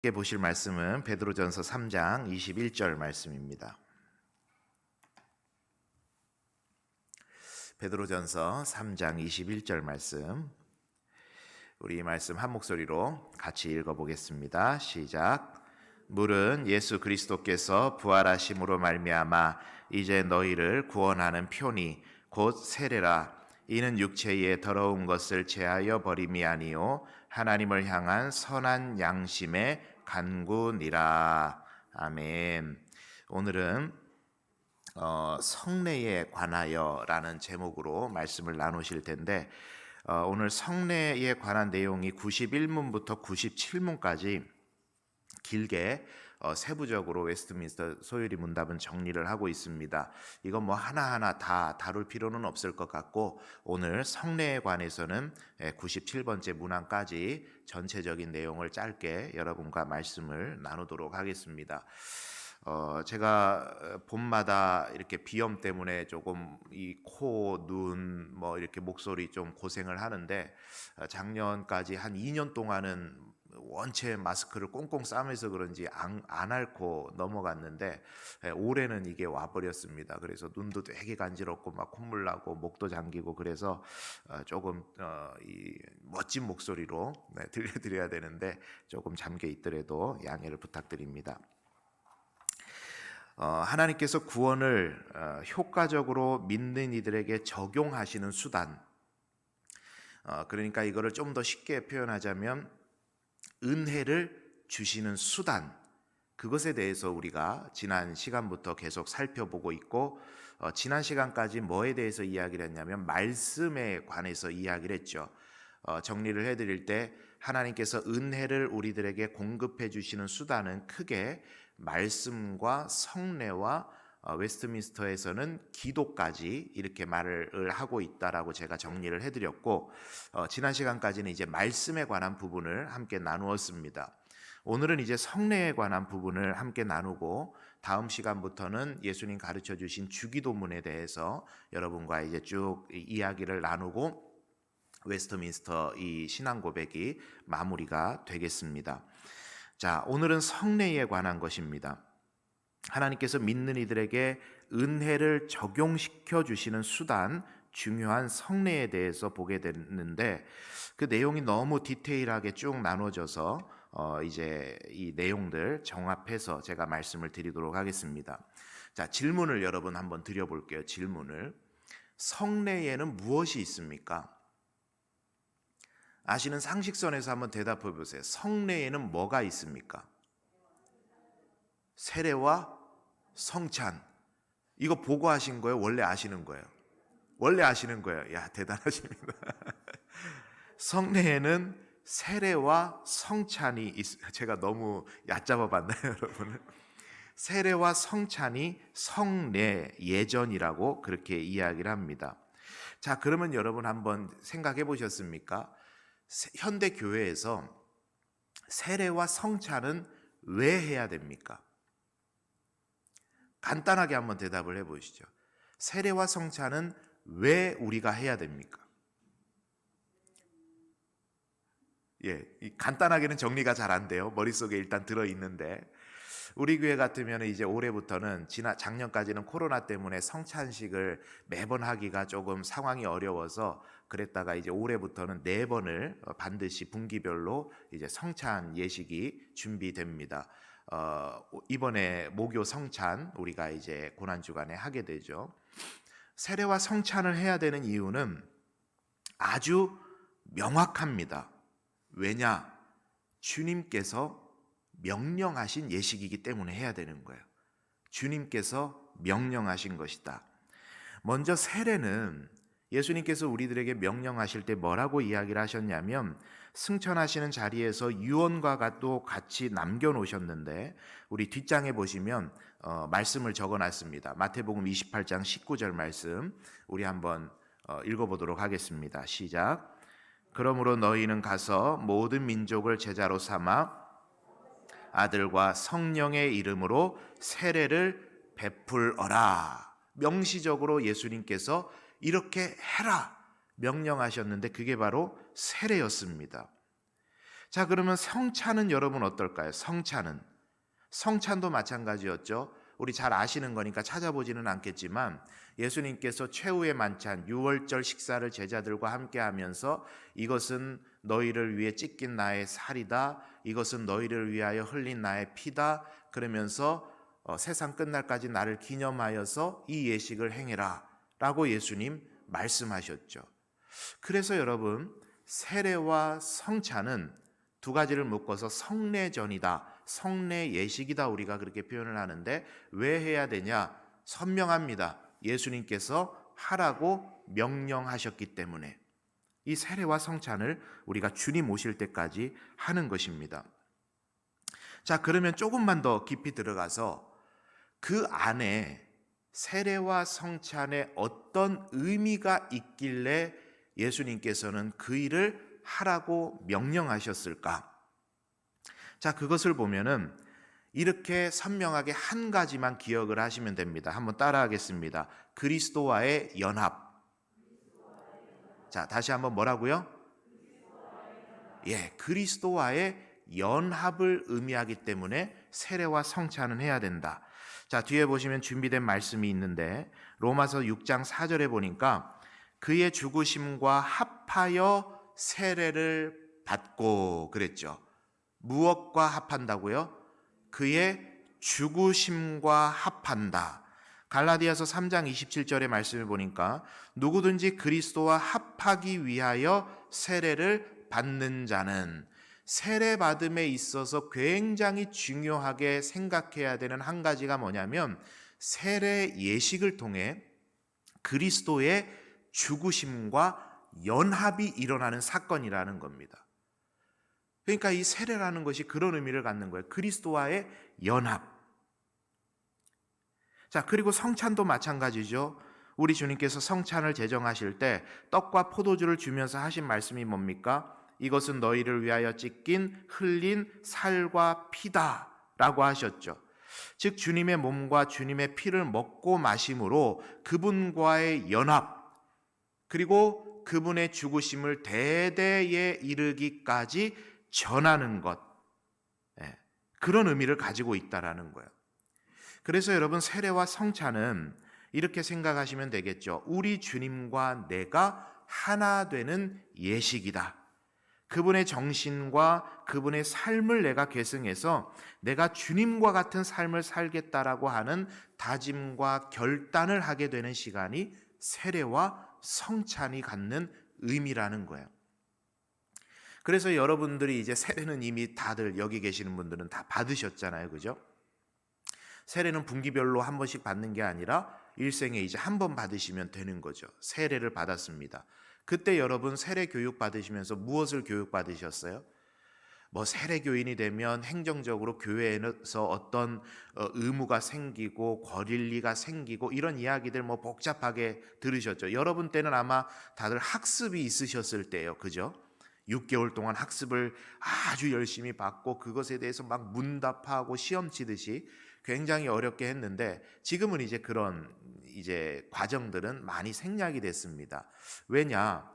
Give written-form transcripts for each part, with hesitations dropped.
함께 보실 말씀은 베드로전서 3장 21절 말씀입니다. 베드로전서 3장 21절 말씀, 우리 말씀 한 목소리로 같이 읽어보겠습니다. 시작. 물은 예수 그리스도께서 부활하심으로 말미암아 이제 너희를 구원하는 표니 곧 세례라. 이는 육체의 더러운 것을 제하여 버림이 아니요 하나님을 향한 선한 양심의 간구니라. 아멘. 오늘은 성례에 관하여라는 제목으로 말씀을 나누실 텐데, 오늘 성례에 관한 내용이 91문부터 97문까지 길게 세부적으로 웨스트민스터 소유리 문답은 정리를 하고 있습니다. 이건 뭐 하나하나 다 다룰 필요는 없을 것 같고, 오늘 성례에 관해서는 97번째 문항까지 전체적인 내용을 짧게 여러분과 말씀을 나누도록 하겠습니다. 제가 봄마다 이렇게 비염 때문에 조금 이 코, 눈, 뭐 이렇게 목소리 좀 고생을 하는데, 작년까지 한 2년 동안은 원체 마스크를 꽁꽁 싸매서 그런지 안 앓고 넘어갔는데, 올해는 이게 와버렸습니다. 그래서 눈도 되게 간지럽고 막 콧물 나고 목도 잠기고, 그래서 조금 이 멋진 목소리로 들려드려야 되는데 조금 잠겨 있더라도 양해를 부탁드립니다. 하나님께서 구원을 효과적으로 믿는 이들에게 적용하시는 수단, 그러니까 이거를 좀 더 쉽게 표현하자면 은혜를 주시는 수단, 그것에 대해서 우리가 지난 시간부터 계속 살펴보고 있고, 지난 시간까지 뭐에 대해서 이야기를 했냐면 말씀에 관해서 이야기를 했죠. 정리를 해드릴 때 하나님께서 은혜를 우리들에게 공급해 주시는 수단은 크게 말씀과 성례와 웨스트민스터에서는 기도까지 이렇게 말을 하고 있다라고 제가 정리를 해드렸고, 지난 시간까지는 이제 말씀에 관한 부분을 함께 나누었습니다. 오늘은 이제 성례에 관한 부분을 함께 나누고, 다음 시간부터는 예수님 가르쳐 주신 주기도문에 대해서 여러분과 이제 쭉 이야기를 나누고 웨스트민스터 이 신앙 고백이 마무리가 되겠습니다. 자, 오늘은 성례에 관한 것입니다. 하나님께서 믿는 이들에게 은혜를 적용시켜 주시는 수단, 중요한 성례에 대해서 보게 됐는데, 그 내용이 너무 디테일하게 쭉 나눠져서 이제 이 내용들 정합해서 제가 말씀을 드리도록 하겠습니다. 자, 질문을 여러분 한번 드려볼게요. 질문을. 성례에는 무엇이 있습니까? 아시는 상식선에서 한번 대답해 보세요. 성례에는 뭐가 있습니까? 세례와 성찬. 이거 보고 하신 거예요? 원래 아시는 거예요? 원래 아시는 거예요. 야, 대단하십니다. 성례에는 세례와 성찬이 제가 너무 얕잡아 봤나요, 여러분은? 세례와 성찬이 성례 예전이라고 그렇게 이야기를 합니다. 자, 그러면 여러분 한번 생각해 보셨습니까? 현대 교회에서 세례와 성찬은 왜 해야 됩니까? 간단하게 한번 대답을 해 보시죠. 세례와 성찬은 왜 우리가 해야 됩니까? 예, 간단하게는 정리가 잘 안 돼요. 머릿속에 일단 들어 있는데, 우리 교회 같으면 이제 올해부터는 작년까지는 코로나 때문에 성찬식을 매번 하기가 조금 상황이 어려워서 그랬다가 이제 올해부터는 4번을 반드시 분기별로 이제 성찬 예식이 준비됩니다. 이번에 목요 성찬 우리가 이제 고난주간에 하게 되죠. 세례와 성찬을 해야 되는 이유는 아주 명확합니다. 왜냐? 주님께서 명령하신 예식이기 때문에 해야 되는 거예요. 주님께서 명령하신 것이다. 먼저 세례는 예수님께서 우리들에게 명령하실 때 뭐라고 이야기를 하셨냐면, 승천하시는 자리에서 유언과 또 같이 남겨놓으셨는데, 우리 뒷장에 보시면 말씀을 적어놨습니다. 마태복음 28장 19절 말씀 우리 한번 읽어보도록 하겠습니다. 시작. 그러므로 너희는 가서 모든 민족을 제자로 삼아 아들과 성령의 이름으로 세례를 베풀어라. 명시적으로 예수님께서 이렇게 해라 명령하셨는데, 그게 바로 세례였습니다. 자, 그러면 성찬은 여러분 어떨까요? 성찬도 마찬가지였죠. 우리 잘 아시는 거니까 찾아보지는 않겠지만 예수님께서 최후의 만찬 유월절 식사를 제자들과 함께 하면서 이것은 너희를 위해 찢긴 나의 살이다, 이것은 너희를 위하여 흘린 나의 피다 그러면서 세상 끝날까지 나를 기념하여서 이 예식을 행해라 라고 예수님 말씀하셨죠. 그래서 여러분, 세례와 성찬은 두 가지를 묶어서 성례전이다, 성례 예식이다 우리가 그렇게 표현을 하는데, 왜 해야 되냐? 선명합니다. 예수님께서 하라고 명령하셨기 때문에 이 세례와 성찬을 우리가 주님 오실 때까지 하는 것입니다. 자, 그러면 조금만 더 깊이 들어가서 그 안에 세례와 성찬에 어떤 의미가 있길래 예수님께서는 그 일을 하라고 명령하셨을까? 자, 그것을 보면은 이렇게 선명하게 한 가지만 기억을 하시면 됩니다. 한번 따라하겠습니다. 그리스도와의 연합. 자, 다시 한번 뭐라고요? 예, 그리스도와의 연합을 의미하기 때문에 세례와 성찬은 해야 된다. 자, 뒤에 보시면 준비된 말씀이 있는데 로마서 6장 4절에 보니까 그의 죽으심과 합하여 세례를 받고 그랬죠. 무엇과 합한다고요? 그의 죽으심과 합한다. 갈라디아서 3장 27절의 말씀을 보니까 누구든지 그리스도와 합하기 위하여 세례를 받는 자는, 세례받음에 있어서 굉장히 중요하게 생각해야 되는 한 가지가 뭐냐면 세례 예식을 통해 그리스도의 죽으심과 연합이 일어나는 사건이라는 겁니다. 그러니까 이 세례라는 것이 그런 의미를 갖는 거예요. 그리스도와의 연합. 자, 그리고 성찬도 마찬가지죠. 우리 주님께서 성찬을 제정하실 때 떡과 포도주를 주면서 하신 말씀이 뭡니까? 이것은 너희를 위하여 찢긴 흘린 살과 피다 라고 하셨죠. 즉 주님의 몸과 주님의 피를 먹고 마심으로 그분과의 연합, 그리고 그분의 죽으심을 대대에 이르기까지 전하는 것, 그런 의미를 가지고 있다라는 거예요. 그래서 여러분, 세례와 성찬은 이렇게 생각하시면 되겠죠. 우리 주님과 내가 하나 되는 예식이다. 그분의 정신과 그분의 삶을 내가 계승해서 내가 주님과 같은 삶을 살겠다라고 하는 다짐과 결단을 하게 되는 시간이 세례와 성찬이 갖는 의미라는 거예요. 그래서 여러분들이 이제 세례는 이미 다들 여기 계시는 분들은 다 받으셨잖아요. 그죠? 세례는 분기별로 한 번씩 받는 게 아니라 일생에 이제 한 번 받으시면 되는 거죠. 세례를 받았습니다. 그때 여러분 세례 교육 받으시면서 무엇을 교육 받으셨어요? 뭐 세례교인이 되면 행정적으로 교회에서 어떤 의무가 생기고 권리가 생기고 이런 이야기들 뭐 복잡하게 들으셨죠. 여러분 때는 아마 다들 학습이 있으셨을 때예요. 그죠? 6개월 동안 학습을 아주 열심히 받고 그것에 대해서 막 문답하고 시험 치듯이 굉장히 어렵게 했는데 지금은 이제 그런 과정들은 많이 생략이 됐습니다. 왜냐?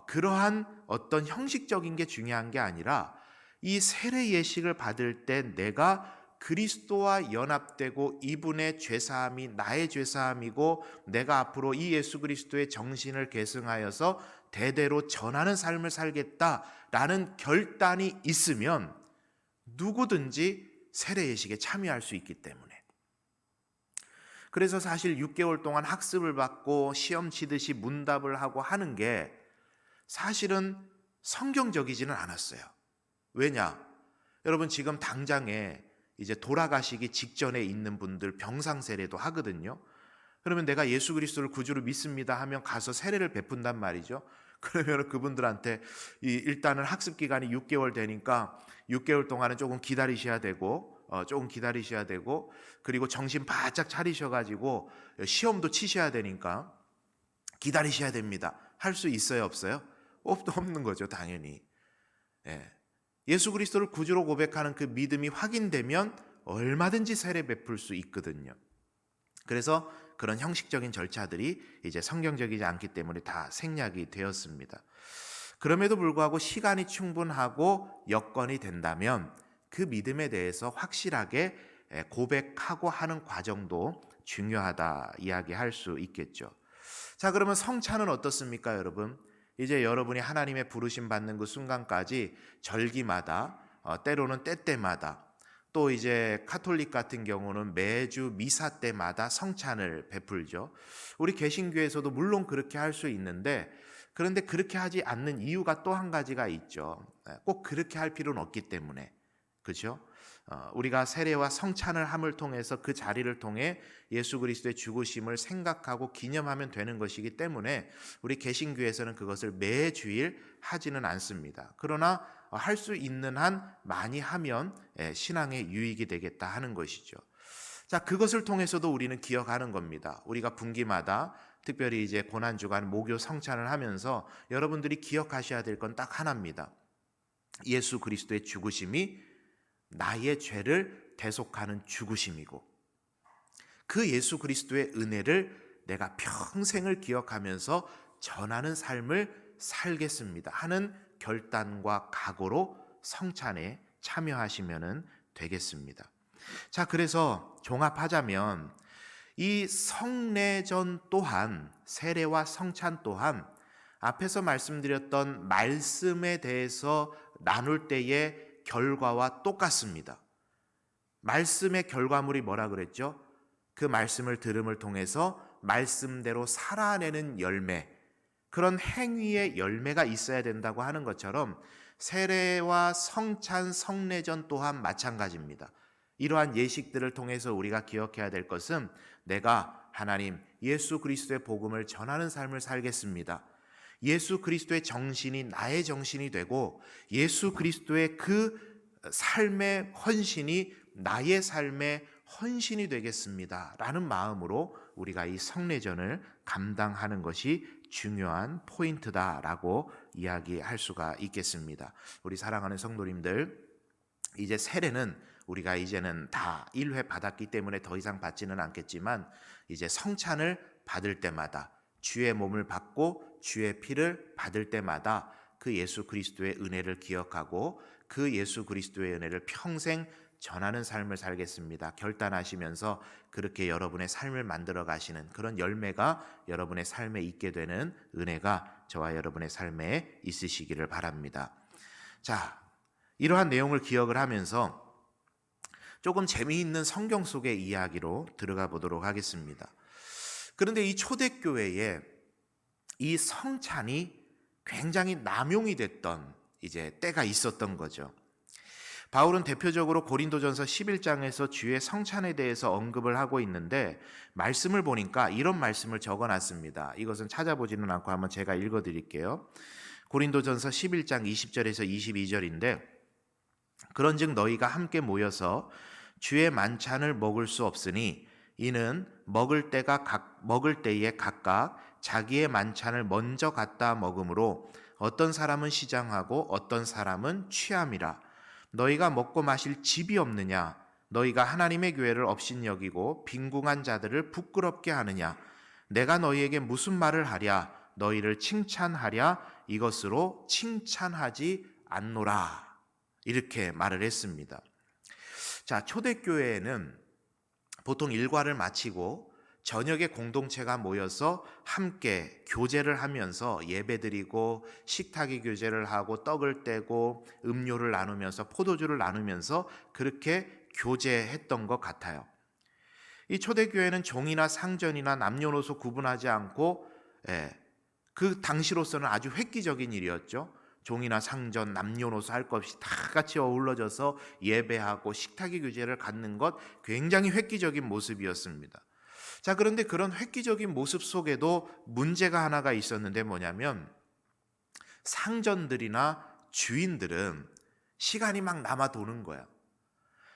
그러한 어떤 형식적인 게 중요한 게 아니라 이 세례 예식을 받을 때 내가 그리스도와 연합되고 이분의 죄사함이 나의 죄사함이고 내가 앞으로 이 예수 그리스도의 정신을 계승하여서 대대로 전하는 삶을 살겠다라는 결단이 있으면 누구든지 세례 예식에 참여할 수 있기 때문에. 그래서 사실 6개월 동안 학습을 받고 시험 치듯이 문답을 하고 하는 게 사실은 성경적이지는 않았어요. 왜냐? 여러분 지금 당장에 이제 돌아가시기 직전에 있는 분들 병상 세례도 하거든요. 그러면 내가 예수 그리스도를 구주로 믿습니다 하면 가서 세례를 베푼단 말이죠. 그러면 그분들한테 일단은 학습 기간이 6개월 되니까 6개월 동안은 조금 기다리셔야 되고 그리고 정신 바짝 차리셔가지고 시험도 치셔야 되니까 기다리셔야 됩니다. 할 수 있어요, 없어요? 없는 거죠, 당연히. 예수 그리스도를 구주로 고백하는 그 믿음이 확인되면 얼마든지 세례 베풀 수 있거든요. 그래서 그런 형식적인 절차들이 이제 성경적이지 않기 때문에 다 생략이 되었습니다. 그럼에도 불구하고 시간이 충분하고 여건이 된다면 그 믿음에 대해서 확실하게 고백하고 하는 과정도 중요하다 이야기할 수 있겠죠. 자, 그러면 성찬은 어떻습니까, 여러분? 이제 여러분이 하나님의 부르심 받는 그 순간까지 절기마다 때로는 때때마다 또 이제 카톨릭 같은 경우는 매주 미사 때마다 성찬을 베풀죠. 우리 개신교에서도 물론 그렇게 할 수 있는데 그런데 그렇게 하지 않는 이유가 또 한 가지가 있죠. 꼭 그렇게 할 필요는 없기 때문에. 그렇죠? 우리가 세례와 성찬을 함을 통해서 그 자리를 통해 예수 그리스도의 죽으심을 생각하고 기념하면 되는 것이기 때문에 우리 개신교에서는 그것을 매주일 하지는 않습니다. 그러나 할 수 있는 한 많이 하면 신앙의 유익이 되겠다 하는 것이죠. 자, 그것을 통해서도 우리는 기억하는 겁니다. 우리가 분기마다 특별히 이제 고난주간 모교 성찬을 하면서 여러분들이 기억하셔야 될 건 딱 하나입니다. 예수 그리스도의 죽으심이 나의 죄를 대속하는 죽으심이고 그 예수 그리스도의 은혜를 내가 평생을 기억하면서 전하는 삶을 살겠습니다 하는 결단과 각오로 성찬에 참여하시면 되겠습니다. 자, 그래서 종합하자면 이 성례전 또한 세례와 성찬 또한 앞에서 말씀드렸던 말씀에 대해서 나눌 때의 결과와 똑같습니다. 말씀의 결과물이 뭐라 그랬죠? 그 말씀을 들음을 통해서 말씀대로 살아내는 열매, 그런 행위의 열매가 있어야 된다고 하는 것처럼 세례와 성찬, 성례전 또한 마찬가지입니다. 이러한 예식들을 통해서 우리가 기억해야 될 것은 내가 하나님 예수 그리스도의 복음을 전하는 삶을 살겠습니다. 예수 그리스도의 정신이 나의 정신이 되고 예수 그리스도의 그 삶의 헌신이 나의 삶의 헌신이 되겠습니다 라는 마음으로 우리가 이 성례전을 감당하는 것이 중요한 포인트다라고 이야기할 수가 있겠습니다. 우리 사랑하는 성도님들, 이제 세례는 우리가 이제는 다 1회 받았기 때문에 더 이상 받지는 않겠지만 이제 성찬을 받을 때마다 주의 몸을 받고 주의 피를 받을 때마다 그 예수 그리스도의 은혜를 기억하고 그 예수 그리스도의 은혜를 평생 전하는 삶을 살겠습니다 결단하시면서 그렇게 여러분의 삶을 만들어 가시는 그런 열매가 여러분의 삶에 있게 되는 은혜가 저와 여러분의 삶에 있으시기를 바랍니다. 자, 이러한 내용을 기억을 하면서 조금 재미있는 성경 속의 이야기로 들어가 보도록 하겠습니다. 그런데 이 초대교회에 이 성찬이 굉장히 남용이 됐던 이제 때가 있었던 거죠. 바울은 대표적으로 고린도전서 11장에서 주의 성찬에 대해서 언급을 하고 있는데 말씀을 보니까 이런 말씀을 적어놨습니다. 이것은 찾아보지는 않고 한번 제가 읽어드릴게요. 고린도전서 11장 20절에서 22절인데 그런즉 너희가 함께 모여서 주의 만찬을 먹을 수 없으니 이는 먹을 때에 각각 자기의 만찬을 먼저 갖다 먹으므로 어떤 사람은 시장하고 어떤 사람은 취함이라. 너희가 먹고 마실 집이 없느냐? 너희가 하나님의 교회를 업신여기고 빈궁한 자들을 부끄럽게 하느냐? 내가 너희에게 무슨 말을 하랴? 너희를 칭찬하랴? 이것으로 칭찬하지 않노라. 이렇게 말을 했습니다. 자, 초대교회에는 보통 일과를 마치고 저녁에 공동체가 모여서 함께 교제를 하면서 예배드리고 식탁의 교제를 하고 떡을 떼고 음료를 나누면서 포도주를 나누면서 그렇게 교제했던 것 같아요. 이 초대교회는 종이나 상전이나 남녀노소 구분하지 않고 그 당시로서는 아주 획기적인 일이었죠. 종이나 상전, 남녀노소 할 것 없이 다 같이 어우러져서 예배하고 식탁의 교제를 갖는 것 굉장히 획기적인 모습이었습니다. 자, 그런데 그런 획기적인 모습 속에도 문제가 하나가 있었는데 뭐냐면 상전들이나 주인들은 시간이 막 남아 도는 거야.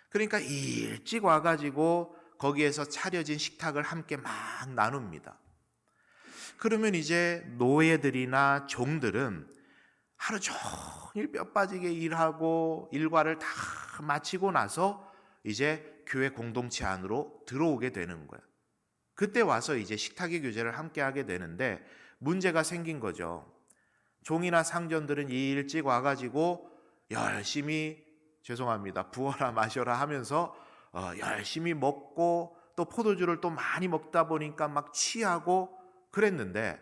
그러니까 일찍 와가지고 거기에서 차려진 식탁을 함께 막 나눕니다. 그러면 이제 노예들이나 종들은 하루 종일 뼈 빠지게 일하고 일과를 다 마치고 나서 이제 교회 공동체 안으로 들어오게 되는 거야. 그때 와서 이제 식탁의 교제를 함께 하게 되는데 문제가 생긴 거죠. 종이나 상전들은 일찍 와가지고 열심히 죄송합니다. 부어라 마셔라 하면서 열심히 먹고 또 포도주를 또 많이 먹다 보니까 막 취하고 그랬는데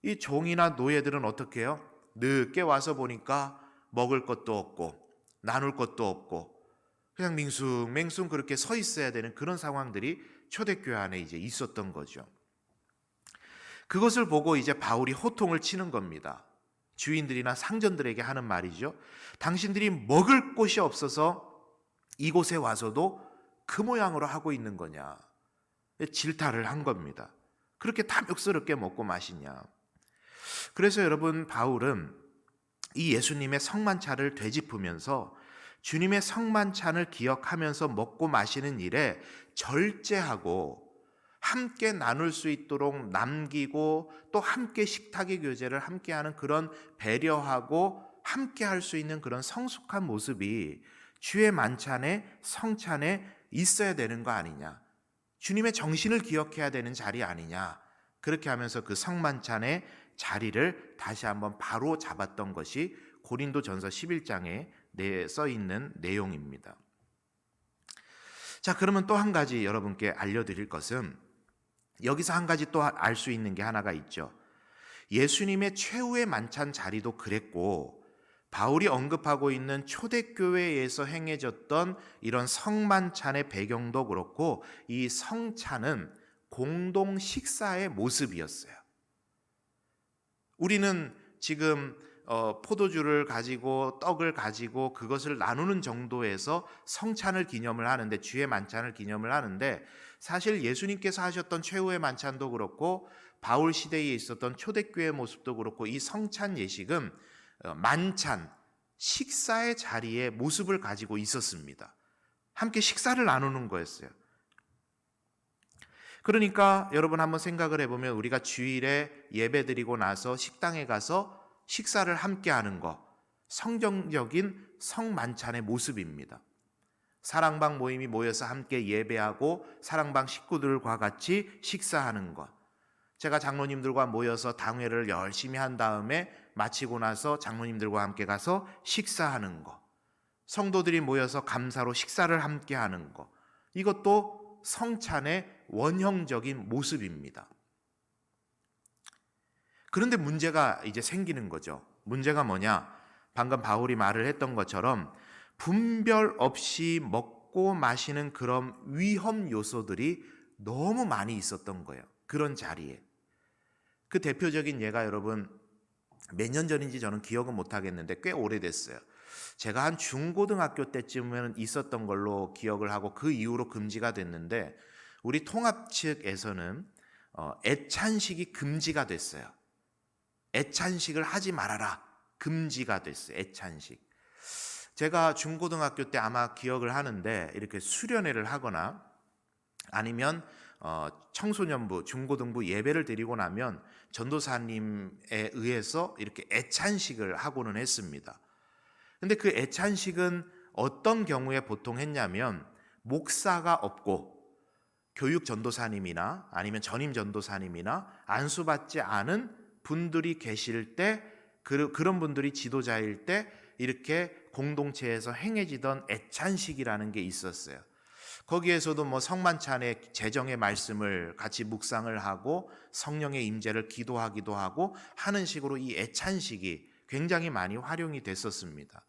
이 종이나 노예들은 어떻게 해요? 늦게 와서 보니까 먹을 것도 없고 나눌 것도 없고 그냥 맹숭맹숭 그렇게 서 있어야 되는 그런 상황들이 초대교회 안에 이제 있었던 거죠. 그것을 보고 이제 바울이 호통을 치는 겁니다. 주인들이나 상전들에게 하는 말이죠. 당신들이 먹을 곳이 없어서 이곳에 와서도 그 모양으로 하고 있는 거냐. 질타를 한 겁니다. 그렇게 탐욕스럽게 먹고 마시냐. 그래서 여러분, 바울은 이 예수님의 성만찬을 되짚으면서 주님의 성만찬을 기억하면서 먹고 마시는 일에 절제하고 함께 나눌 수 있도록 남기고 또 함께 식탁의 교제를 함께하는 그런 배려하고 함께 할 수 있는 그런 성숙한 모습이 주의 만찬에 성찬에 있어야 되는 거 아니냐. 주님의 정신을 기억해야 되는 자리 아니냐. 그렇게 하면서 그 성만찬의 자리를 다시 한번 바로 잡았던 것이 고린도전서 11장에 써 있는 내용입니다. 자, 그러면 또 한 가지 여러분께 알려드릴 것은 여기서 한 가지 또 알 수 있는 게 하나가 있죠. 예수님의 최후의 만찬 자리도 그랬고 바울이 언급하고 있는 초대교회에서 행해졌던 이런 성만찬의 배경도 그렇고 이 성찬은 공동 식사의 모습이었어요. 우리는 지금 포도주를 가지고 떡을 가지고 그것을 나누는 정도에서 성찬을 기념을 하는데 주의 만찬을 기념을 하는데 사실 예수님께서 하셨던 최후의 만찬도 그렇고 바울 시대에 있었던 초대교회 모습도 그렇고 이 성찬 예식은 만찬, 식사의 자리에 모습을 가지고 있었습니다. 함께 식사를 나누는 거였어요. 그러니까 여러분 한번 생각을 해보면 우리가 주일에 예배드리고 나서 식당에 가서 식사를 함께 하는 것, 성경적인 성만찬의 모습입니다. 사랑방 모임이 모여서 함께 예배하고 사랑방 식구들과 같이 식사하는 것. 제가 장로님들과 모여서 당회를 열심히 한 다음에 마치고 나서 장로님들과 함께 가서 식사하는 것. 성도들이 모여서 감사로 식사를 함께 하는 것. 이것도 성찬의 원형적인 모습입니다. 그런데 문제가 이제 생기는 거죠. 문제가 뭐냐? 방금 바울이 말을 했던 것처럼 분별 없이 먹고 마시는 그런 위험 요소들이 너무 많이 있었던 거예요. 그런 자리에. 그 대표적인 예가 여러분 몇 년 전인지 저는 기억은 못 하겠는데 꽤 오래됐어요. 제가 한 중고등학교 때쯤은 있었던 걸로 기억을 하고 그 이후로 금지가 됐는데 우리 통합 측에서는 애찬식이 금지가 됐어요. 애찬식을 하지 말아라. 금지가 됐어요. 애찬식. 제가 중고등학교 때 아마 기억을 하는데 이렇게 수련회를 하거나 아니면 청소년부, 중고등부 예배를 드리고 나면 전도사님에 의해서 이렇게 애찬식을 하고는 했습니다. 근데 그 애찬식은 어떤 경우에 보통 했냐면 목사가 없고 교육 전도사님이나 아니면 전임 전도사님이나 안수받지 않은 분들이 계실 때 그런 분들이 지도자일 때 이렇게 공동체에서 행해지던 애찬식이라는 게 있었어요. 거기에서도 뭐 성만찬의 제정의 말씀을 같이 묵상을 하고 성령의 임재를 기도하기도 하고 하는 식으로 이 애찬식이 굉장히 많이 활용이 됐었습니다.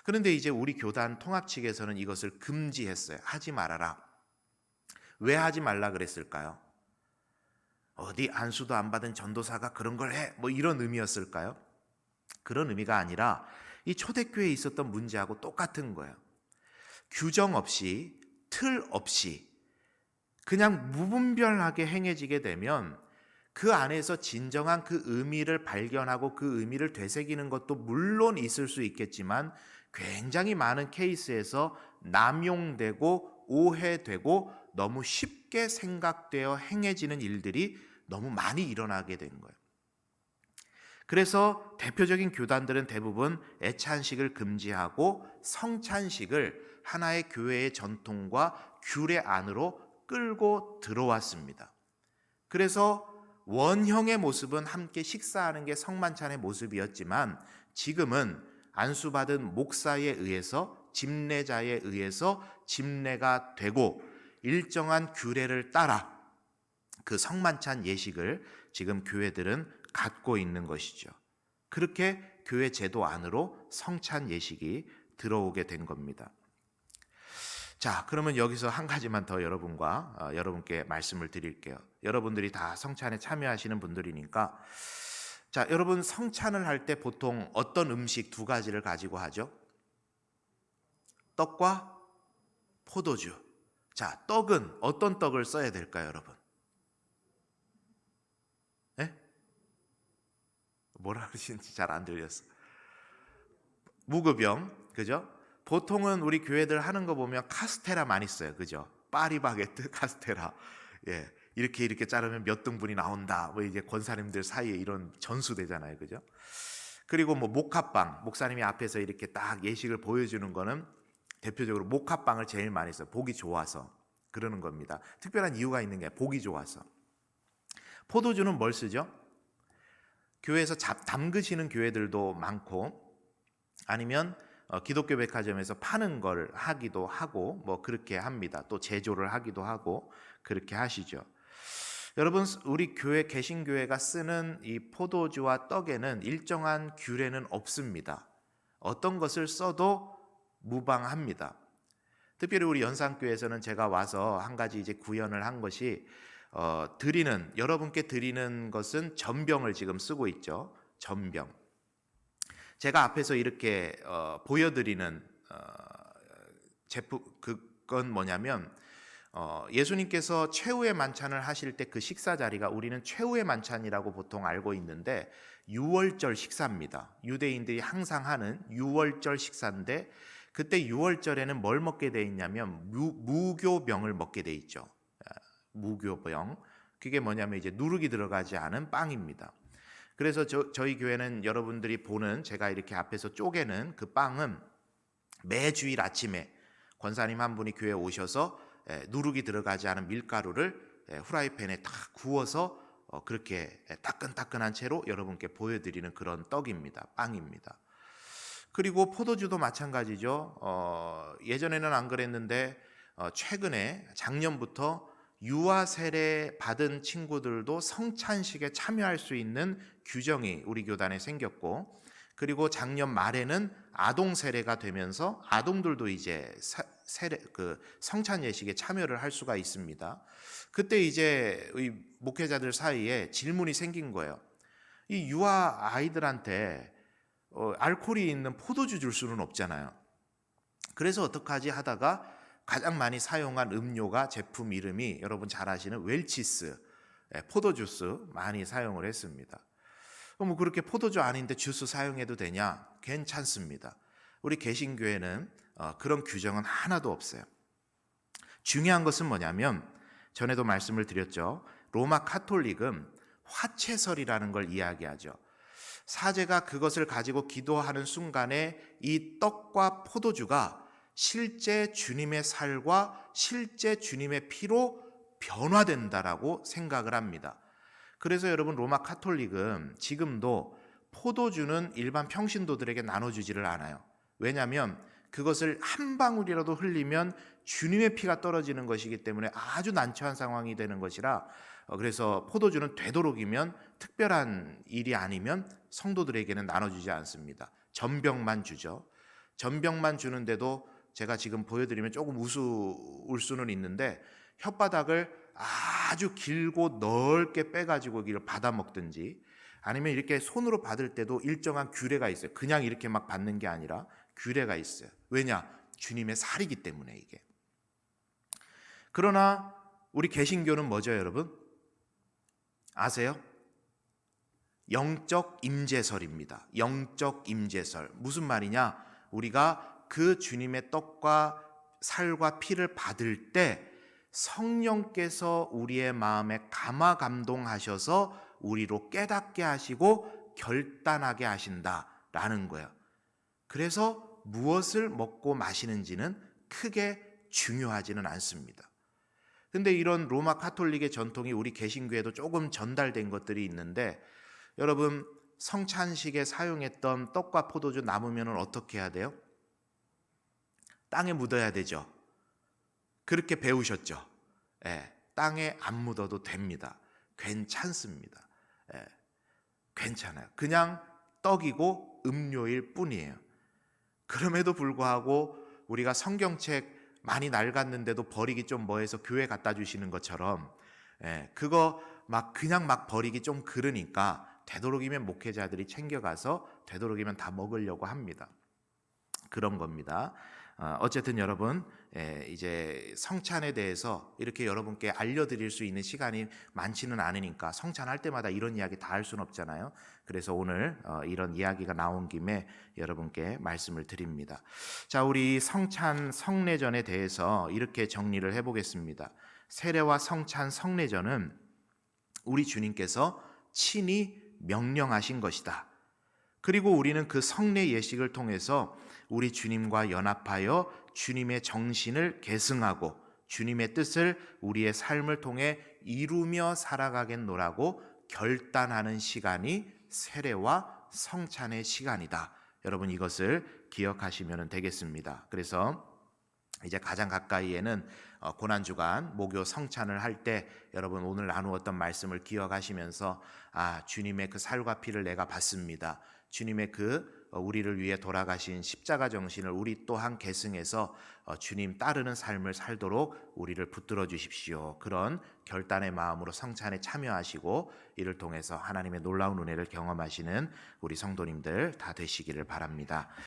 그런데 이제 우리 교단 통합 측에서는 이것을 금지했어요. 하지 말아라. 왜 하지 말라 그랬을까요? 어디 안수도 안 받은 전도사가 그런 걸 해? 뭐 이런 의미였을까요? 그런 의미가 아니라 이 초대교회에 있었던 문제하고 똑같은 거예요. 규정 없이 틀 없이 그냥 무분별하게 행해지게 되면 그 안에서 진정한 그 의미를 발견하고 그 의미를 되새기는 것도 물론 있을 수 있겠지만 굉장히 많은 케이스에서 남용되고 오해되고 너무 쉽게 생각되어 행해지는 일들이 너무 많이 일어나게 된 거예요. 그래서 대표적인 교단들은 대부분 애찬식을 금지하고 성찬식을 하나의 교회의 전통과 규례 안으로 끌고 들어왔습니다. 그래서 원형의 모습은 함께 식사하는 게 성만찬의 모습이었지만 지금은 안수받은 목사에 의해서 집례자에 의해서 집례가 되고 일정한 규례를 따라 그 성만찬 예식을 지금 교회들은 갖고 있는 것이죠. 그렇게 교회 제도 안으로 성찬 예식이 들어오게 된 겁니다. 자, 그러면 여기서 한 가지만 더 여러분께 말씀을 드릴게요. 여러분들이 다 성찬에 참여하시는 분들이니까, 자, 여러분 성찬을 할 때 보통 어떤 음식 두 가지를 가지고 하죠? 떡과 포도주. 자, 떡은 어떤 떡을 써야 될까요, 여러분? 네? 뭐라 그러시는지 잘 안 들렸어. 무급형, 그죠? 보통은 우리 교회들 하는 거 보면 카스테라 많이 써요, 그죠? 파리바게뜨 카스테라. 예, 이렇게 자르면 몇 등분이 나온다. 뭐 이제 권사님들 사이에 이런 전수되잖아요, 그죠? 그리고 뭐 목합빵, 목사님이 앞에서 이렇게 딱 예식을 보여주는 거는 대표적으로 목합빵을 제일 많이 써요. 보기 좋아서 그러는 겁니다. 특별한 이유가 있는 게 보기 좋아서. 포도주는 뭘 쓰죠? 교회에서 담그시는 교회들도 많고, 아니면 기독교 백화점에서 파는 걸 하기도 하고 뭐 그렇게 합니다. 또 제조를 하기도 하고 그렇게 하시죠. 여러분, 우리 교회 개신교회가 쓰는 이 포도주와 떡에는 일정한 규례는 없습니다. 어떤 것을 써도 무방합니다. 특별히 우리 연산교회에서는 제가 와서 한 가지 이제 구현을 한 것이 여러분께 드리는 것은 전병을 지금 쓰고 있죠. 전병. 제가 앞에서 이렇게 보여드리는 제품, 그건 뭐냐면 예수님께서 최후의 만찬을 하실 때 그 식사 자리가 우리는 최후의 만찬이라고 보통 알고 있는데 유월절 식사입니다. 유대인들이 항상 하는 유월절 식사인데, 그때 유월절에는 뭘 먹게 돼 있냐면 무교병을 먹게 돼 있죠. 무교병. 그게 뭐냐면 이제 누룩이 들어가지 않은 빵입니다. 그래서 저희 교회는 여러분들이 보는 제가 이렇게 앞에서 쪼개는 그 빵은 매주일 아침에 권사님 한 분이 교회에 오셔서 누룩이 들어가지 않은 밀가루를 후라이팬에 딱 구워서 그렇게 따끈따끈한 채로 여러분께 보여드리는 그런 떡입니다. 빵입니다. 그리고 포도주도 마찬가지죠. 예전에는 안 그랬는데 최근에 작년부터 유아 세례 받은 친구들도 성찬식에 참여할 수 있는 규정이 우리 교단에 생겼고, 그리고 작년 말에는 아동 세례가 되면서 아동들도 이제 성찬 예식에 참여를 할 수가 있습니다. 그때 이제 목회자들 사이에 질문이 생긴 거예요. 이 유아 아이들한테 알코올이 있는 포도주 줄 수는 없잖아요. 그래서 어떡하지 하다가 가장 많이 사용한 음료가, 제품 이름이 여러분 잘 아시는 웰치스 포도주스 많이 사용을 했습니다. 뭐 그렇게 포도주 아닌데 주스 사용해도 되냐? 괜찮습니다. 우리 개신교회는 그런 규정은 하나도 없어요. 중요한 것은 뭐냐면, 전에도 말씀을 드렸죠. 로마 카톨릭은 화채설이라는 걸 이야기하죠. 사제가 그것을 가지고 기도하는 순간에 이 떡과 포도주가 실제 주님의 살과 실제 주님의 피로 변화된다라고 생각을 합니다. 그래서 여러분, 로마 카톨릭은 지금도 포도주는 일반 평신도들에게 나눠주지를 않아요. 왜냐하면 그것을 한 방울이라도 흘리면 주님의 피가 떨어지는 것이기 때문에 아주 난처한 상황이 되는 것이라, 그래서 포도주는 되도록이면 특별한 일이 아니면 성도들에게는 나눠주지 않습니다. 전병만 주죠. 전병만 주는데도 제가 지금 보여드리면 조금 우스울 수는 있는데, 혓바닥을 아주 길고 넓게 빼가지고 이걸 받아 먹든지, 아니면 이렇게 손으로 받을 때도 일정한 규례가 있어요. 그냥 이렇게 막 받는 게 아니라 규례가 있어요. 왜냐? 주님의 살이기 때문에 이게. 그러나 우리 개신교는 뭐죠, 여러분? 아세요? 영적 임재설입니다. 영적 임재설. 무슨 말이냐? 우리가 그 주님의 떡과 살과 피를 받을 때 성령께서 우리의 마음에 감화 감동하셔서 우리로 깨닫게 하시고 결단하게 하신다라는 거예요. 그래서 무엇을 먹고 마시는지는 크게 중요하지는 않습니다. 근데 이런 로마 카톨릭의 전통이 우리 개신교에도 조금 전달된 것들이 있는데, 여러분 성찬식에 사용했던 떡과 포도주 남으면 어떻게 해야 돼요? 땅에 묻어야 되죠. 그렇게 배우셨죠. 예, 땅에 안 묻어도 됩니다. 괜찮습니다. 예, 괜찮아요. 그냥 떡이고 음료일 뿐이에요. 그럼에도 불구하고 우리가 성경책 많이 낡았는데도 버리기 좀 뭐해서 교회 갖다 주시는 것처럼, 그거 막 그냥 막 버리기 좀 그러니까 되도록이면 목회자들이 챙겨가서 되도록이면 다 먹으려고 합니다. 그런 겁니다. 어쨌든 여러분, 이제 성찬에 대해서 이렇게 여러분께 알려드릴 수 있는 시간이 많지는 않으니까 성찬할 때마다 이런 이야기 다 할 수는 없잖아요. 그래서 오늘 이런 이야기가 나온 김에 여러분께 말씀을 드립니다. 자, 우리 성찬 성례전에 대해서 이렇게 정리를 해보겠습니다. 세례와 성찬 성례전은 우리 주님께서 친히 명령하신 것이다. 그리고 우리는 그 성례 예식을 통해서 우리 주님과 연합하여 주님의 정신을 계승하고 주님의 뜻을 우리의 삶을 통해 이루며 살아가겠노라고 결단하는 시간이 세례와 성찬의 시간이다. 여러분 이것을 기억하시면 되겠습니다. 그래서 이제 가장 가까이에는 고난주간 목요 성찬을 할 때 여러분 오늘 나누었던 말씀을 기억하시면서 주님의 그 살과 피를 내가 받습니다. 주님의 그 우리를 위해 돌아가신 십자가 정신을 우리 또한 계승해서 주님 따르는 삶을 살도록 우리를 붙들어 주십시오. 그런 결단의 마음으로 성찬에 참여하시고 이를 통해서 하나님의 놀라운 은혜를 경험하시는 우리 성도님들 다 되시기를 바랍니다.